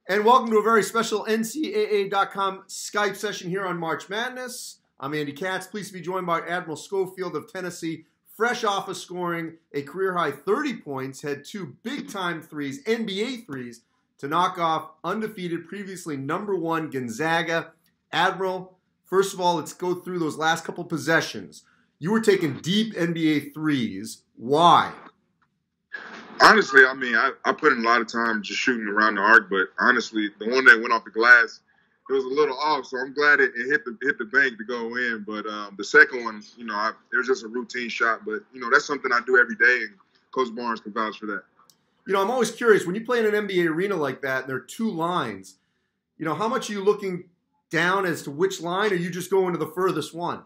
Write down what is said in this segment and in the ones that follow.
And welcome to a very special NCAA.com Skype session here on March Madness. I'm Andy Katz, pleased to be joined by Admiral Schofield of Tennessee, fresh off of scoring a career-high 30 points, had two big-time threes, NBA threes, to knock off undefeated, previously #1 Gonzaga. Admiral, first of all, let's go through those last couple possessions. You were taking deep NBA threes. Why? Honestly, I mean, I put in a lot of time just shooting around the arc, but honestly, the one that went off the glass, it was a little off, so I'm glad it hit the bank to go in. But the second one, it was just a routine shot. But, that's something I do every day, and Coach Barnes can vouch for that. I'm always curious, when you play in an NBA arena like that, and there are two lines, how much are you looking down as to which line, or are you just going to the furthest one?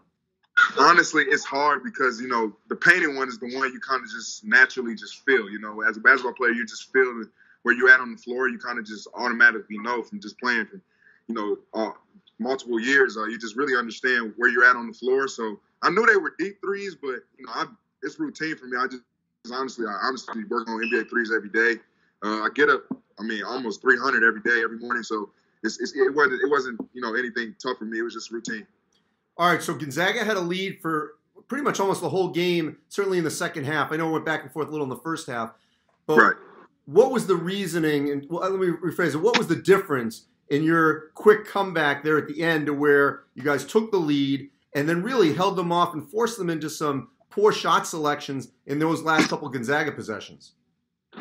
Honestly, it's hard because, the painted one is the one you kind of just naturally just feel. As a basketball player, you just feel where you're at on the floor. You kind of just automatically know from just playing for, multiple years. You just really understand where you're at on the floor. So I knew they were deep threes, but, it's routine for me. I honestly work on NBA threes every day. I get up, almost 300 every day, every morning. So it wasn't anything tough for me. It was just routine. All right, so Gonzaga had a lead for pretty much almost the whole game, certainly in the second half. I know it went back and forth a little in the first half. But right. What was the reasoning, and let me rephrase it, what was the difference in your quick comeback there at the end to where you guys took the lead and then really held them off and forced them into some poor shot selections in those last couple Gonzaga possessions?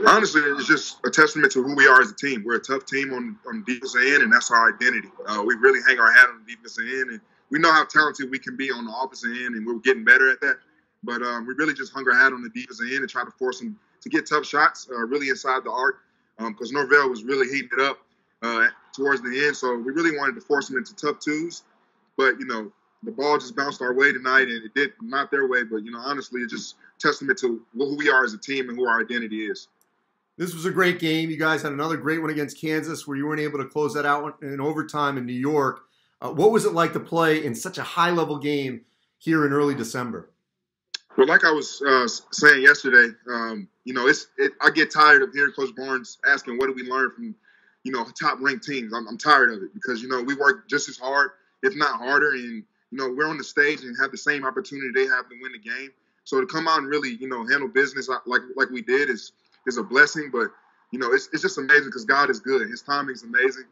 Honestly, it's just a testament to who we are as a team. We're a tough team on the defensive end, and that's our identity. We really hang our hat on the defensive end, and we know how talented we can be on the offensive end, and we're getting better at that. But we really just hung our hat on the defensive end and tried to force them to get tough shots really inside the arc because Norvell was really heating it up towards the end. So we really wanted to force them into tough twos. But, the ball just bounced our way tonight, and it did not their way. But, honestly, it's just a testament to who we are as a team and who our identity is. This was a great game. You guys had another great one against Kansas where you weren't able to close that out in overtime in New York. What was it like to play in such a high-level game here in early December? Well, like I was saying yesterday, I get tired of hearing Coach Barnes asking, what did we learn from, top-ranked teams? I'm tired of it because, we work just as hard, if not harder, and, we're on the stage and have the same opportunity they have to win the game. So to come out and really, handle business like we did is a blessing. But, it's just amazing because God is good. His timing is amazing.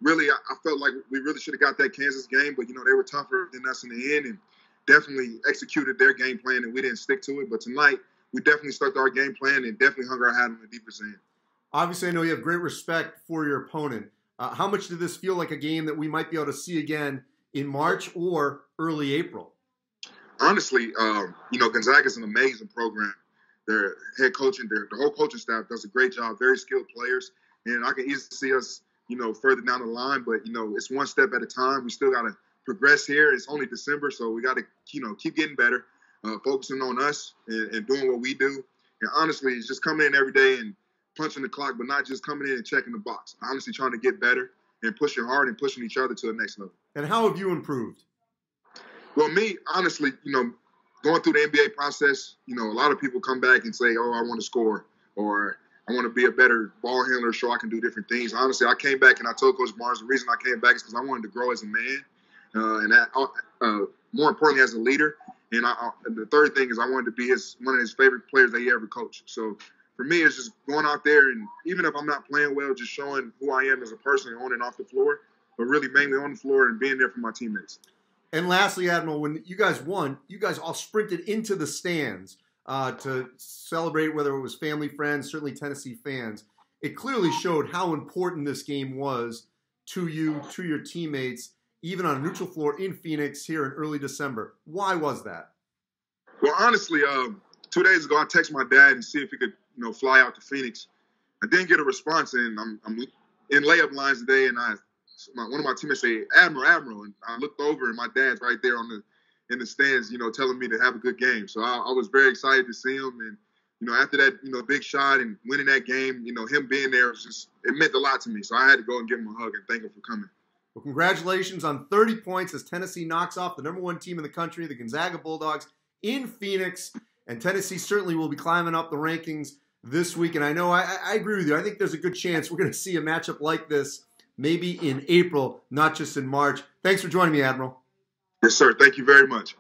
Really, I felt like we really should have got that Kansas game, but, they were tougher than us in the end and definitely executed their game plan, and we didn't stick to it. But tonight, we definitely stuck to our game plan and definitely hung our hat on the deepest end. Obviously, I know you have great respect for your opponent. How much did this feel like a game that we might be able to see again in March or early April? Honestly, Gonzaga is an amazing program. Their head coach and the whole coaching staff does a great job, very skilled players, and I can easily see us further down the line, but, it's one step at a time. We still got to progress here. It's only December, so we got to, keep getting better, focusing on us and doing what we do. And honestly, it's just coming in every day and punching the clock, but not just coming in and checking the box. Honestly, trying to get better and pushing hard and pushing each other to the next level. And how have you improved? Well, me, honestly, going through the NBA process, a lot of people come back and say, oh, I want to score, or I want to be a better ball handler so I can do different things. Honestly, I came back and I told Coach Barnes the reason I came back is because I wanted to grow as a man and more importantly as a leader. And the third thing is I wanted to be one of his favorite players that he ever coached. So for me, it's just going out there and even if I'm not playing well, just showing who I am as a person on and off the floor, but really mainly on the floor and being there for my teammates. And lastly, Admiral, when you guys won, you guys all sprinted into the stands to celebrate, whether it was family, friends, certainly Tennessee fans. It clearly showed how important this game was to you, to your teammates, even on a neutral floor in Phoenix here in early December. Why was that? Well, honestly, 2 days ago, I texted my dad and see if he could, fly out to Phoenix. I didn't get a response, and I'm in layup lines today, and one of my teammates said, Admiral, and I looked over, and my dad's right there in the stands, telling me to have a good game. So I was very excited to see him. And, after that, big shot and winning that game, him being there, it meant a lot to me. So I had to go and give him a hug and thank him for coming. Well, congratulations on 30 points as Tennessee knocks off the #1 team in the country, the Gonzaga Bulldogs, in Phoenix. And Tennessee certainly will be climbing up the rankings this week. And I know I agree with you. I think there's a good chance we're going to see a matchup like this maybe in April, not just in March. Thanks for joining me, Admiral. Yes, sir. Thank you very much.